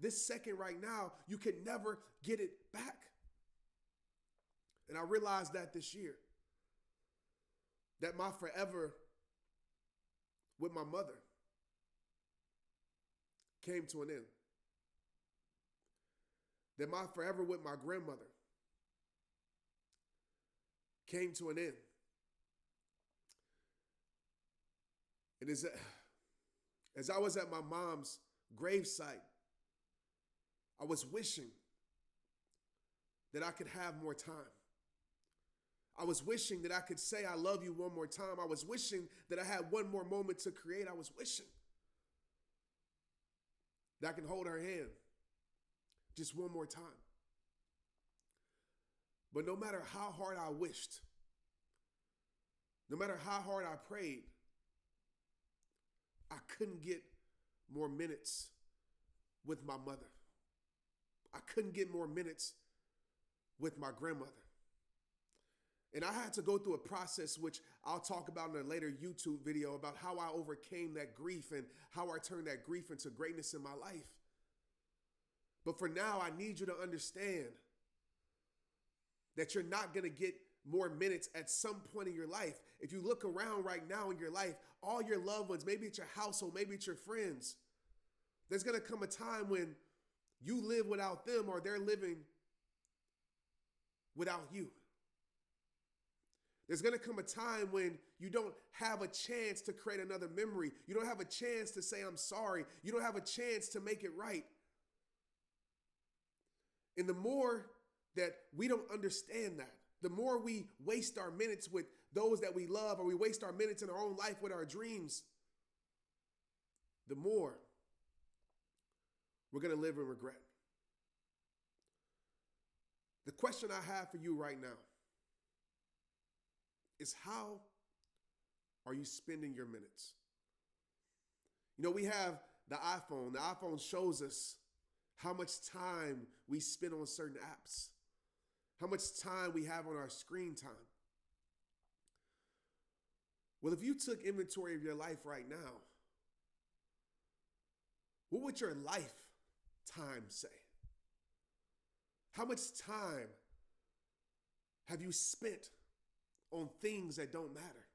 this second right now, you can never get it back. And I realized that this year, that my forever with my mother came to an end. That my forever with my grandmother came to an end. And as I was at my mom's gravesite, I was wishing that I could have more time. I was wishing that I could say I love you one more time. I was wishing that I had one more moment to create. I was wishing that I can hold her hand just one more time. But no matter how hard I wished, no matter how hard I prayed, I couldn't get more minutes with my mother. I couldn't get more minutes with my grandmother. And I had to go through a process, which I'll talk about in a later YouTube video, about how I overcame that grief and how I turned that grief into greatness in my life. But for now, I need you to understand that you're not going to get more minutes at some point in your life. If you look around right now in your life, all your loved ones, maybe it's your household, maybe it's your friends, there's going to come a time when you live without them or they're living without you. There's going to come a time when you don't have a chance to create another memory. You don't have a chance to say, I'm sorry. You don't have a chance to make it right. And the more that we don't understand that, the more we waste our minutes with those that we love, or we waste our minutes in our own life with our dreams, the more we're going to live in regret. The question I have for you right now is, how are you spending your minutes? You know, we have the iPhone. The iPhone shows us how much time we spend on certain apps, how much time we have on our screen time. Well, if you took inventory of your life right now, what would your lifetime say? How much time have you spent on things that don't matter?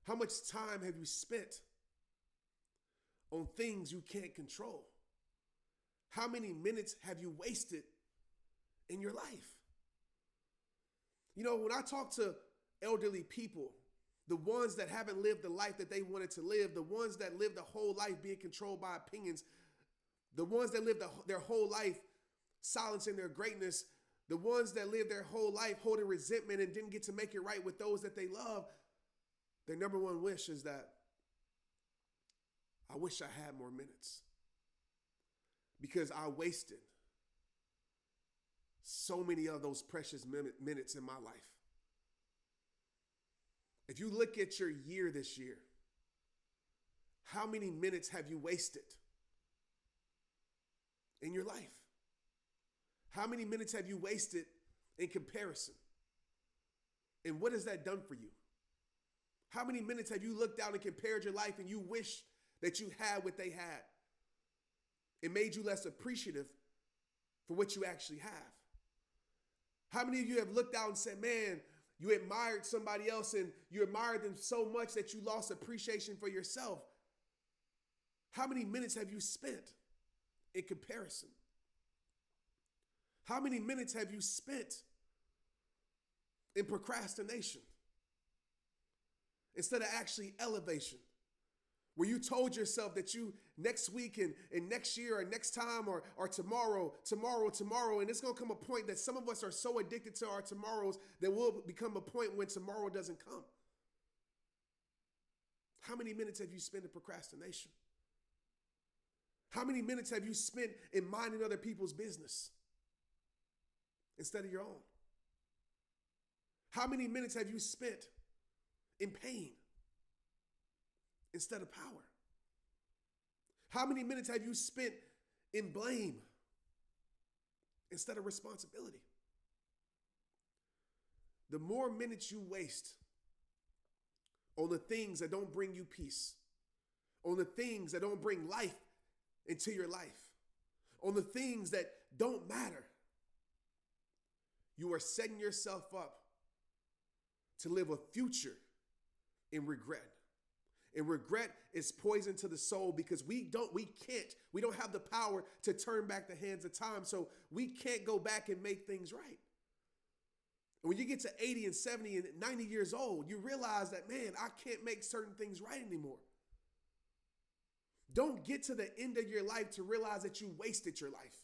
How much time have you spent on things you can't control? How many minutes have you wasted in your life? You know, when I talk to elderly people, the ones that haven't lived the life that they wanted to live, the ones that lived a whole life being controlled by opinions, the ones that lived their whole life silencing their greatness, the ones that lived their whole life holding resentment and didn't get to make it right with those that they love, their number one wish is that, I wish I had more minutes, because I wasted so many of those precious minutes in my life. If you look at your year this year, how many minutes have you wasted in your life? How many minutes have you wasted in comparison? And what has that done for you? How many minutes have you looked out and compared your life and you wish that you had what they had? It made you less appreciative for what you actually have. How many of you have looked out and said, man, you admired somebody else and you admired them so much that you lost appreciation for yourself? How many minutes have you spent in comparison? How many minutes have you spent in procrastination instead of actually elevation? Where you told yourself that you next week and next year or next time or tomorrow, and it's going to come a point that some of us are so addicted to our tomorrows that will become a point when tomorrow doesn't come. How many minutes have you spent in procrastination? How many minutes have you spent in minding other people's business instead of your own? How many minutes have you spent in pain instead of power? How many minutes have you spent in blame instead of responsibility? The more minutes you waste on the things that don't bring you peace, on the things that don't bring life into your life, on the things that don't matter, you are setting yourself up to live a future in regret. And regret is poison to the soul because we don't have the power to turn back the hands of time. So we can't go back and make things right. And when you get to 80 and 70 and 90 years old, you realize that, man, I can't make certain things right anymore. Don't get to the end of your life to realize that you wasted your life.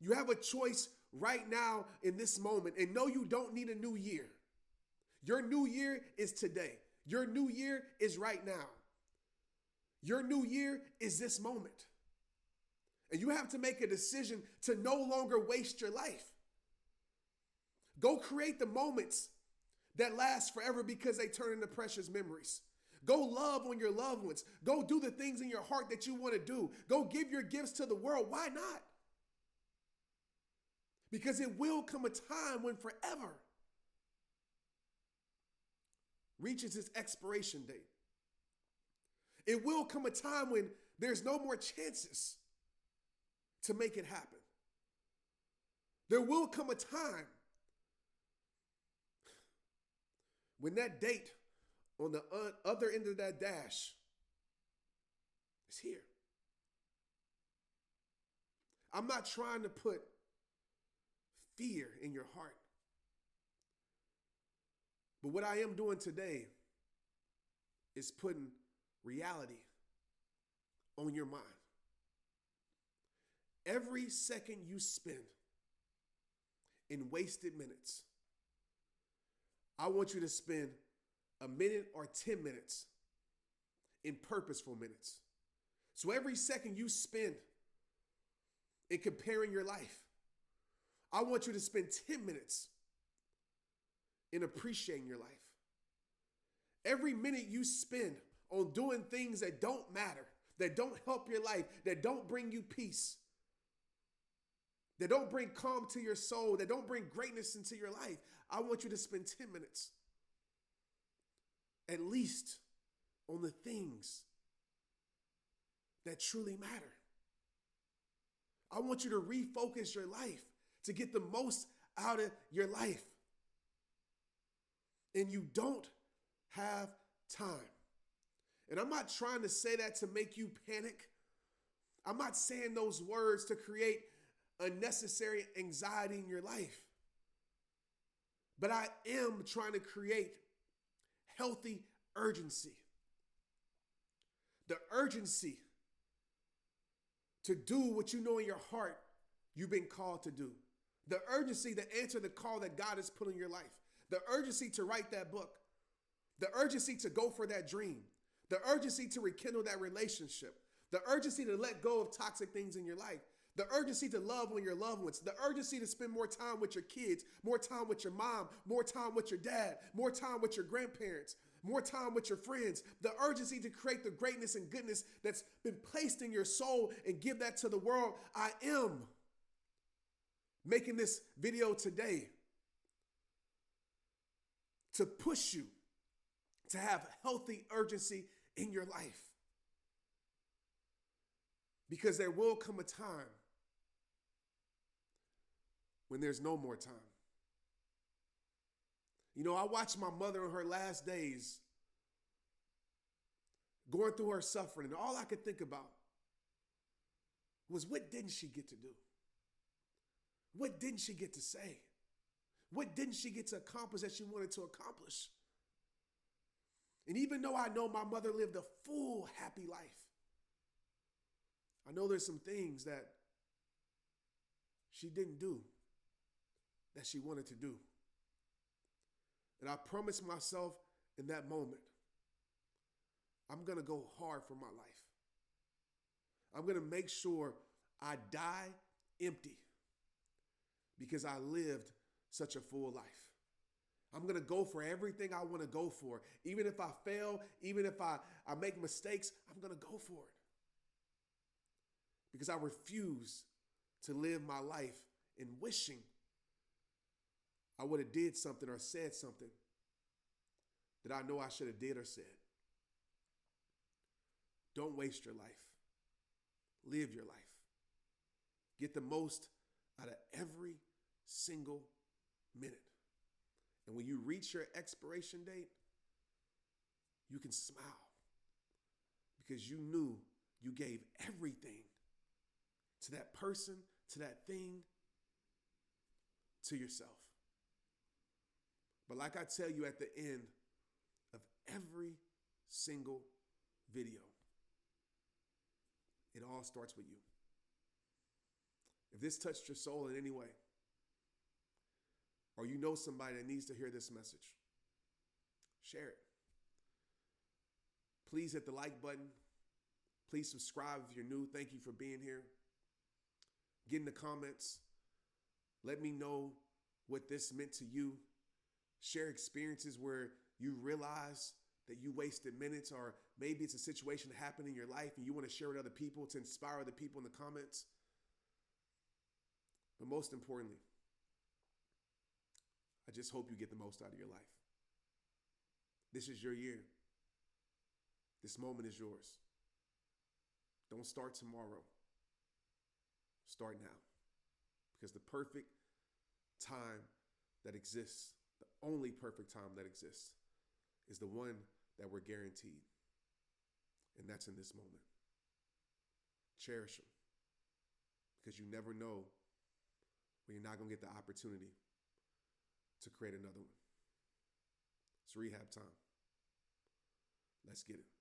You have a choice right now in this moment. And no, you don't need a new year. Your new year is today. Your new year is right now. Your new year is this moment. And you have to make a decision to no longer waste your life. Go create the moments that last forever because they turn into precious memories. Go love on your loved ones. Go do the things in your heart that you want to do. Go give your gifts to the world. Why not? Because it will come a time when forever reaches its expiration date. It will come a time when there's no more chances to make it happen. There will come a time when that date on the other end of that dash is here. I'm not trying to put fear in your heart. But what I am doing today is putting reality on your mind. Every second you spend in wasted minutes, I want you to spend a minute or 10 minutes in purposeful minutes. So every second you spend in comparing your life, I want you to spend 10 minutes in appreciating your life. Every minute you spend on doing things that don't matter, that don't help your life, that don't bring you peace, that don't bring calm to your soul, that don't bring greatness into your life, I want you to spend 10 minutes at least on the things that truly matter. I want you to refocus your life to get the most out of your life. And you don't have time. And I'm not trying to say that to make you panic. I'm not saying those words to create unnecessary anxiety in your life. But I am trying to create healthy urgency. The urgency to do what you know in your heart you've been called to do. The urgency to answer the call that God has put in your life. The urgency to write that book. The urgency to go for that dream. The urgency to rekindle that relationship. The urgency to let go of toxic things in your life. The urgency to love on your loved ones. The urgency to spend more time with your kids, more time with your mom, more time with your dad, more time with your grandparents, more time with your friends. The urgency to create the greatness and goodness that's been placed in your soul and give that to the world. I am making this video today to push you to have healthy urgency in your life. Because there will come a time when there's no more time. You know, I watched my mother in her last days going through her suffering, and all I could think about was, what didn't she get to do? What didn't she get to say? What didn't she get to accomplish that she wanted to accomplish? And even though I know my mother lived a full, happy life, I know there's some things that she didn't do that she wanted to do. And I promised myself in that moment, I'm going to go hard for my life. I'm going to make sure I die empty because I lived such a full life. I'm going to go for everything I want to go for. Even if I fail, even if I make mistakes, I'm going to go for it. Because I refuse to live my life in wishing I would have did something or said something that I know I should have did or said. Don't waste your life. Live your life. Get the most out of every single minute. And when you reach your expiration date, you can smile because you knew you gave everything to that person, to that thing, to yourself. But like I tell you at the end of every single video, it all starts with you. If this touched your soul in any way, or you know somebody that needs to hear this message, share it. Please hit the like button. Please subscribe if you're new. Thank you for being here. Get in the comments. Let me know what this meant to you. Share experiences where you realize that you wasted minutes, or maybe it's a situation that happened in your life and you want to share with other people to inspire other people in the comments. But most importantly, I just hope you get the most out of your life. This is your year. This moment is yours. Don't start tomorrow. Start now. Because the perfect time that exists, the only perfect time that exists, is the one that we're guaranteed. And that's in this moment. Cherish them. Because you never know when you're not going to get the opportunity to create another one. It's rehab time. Let's get it.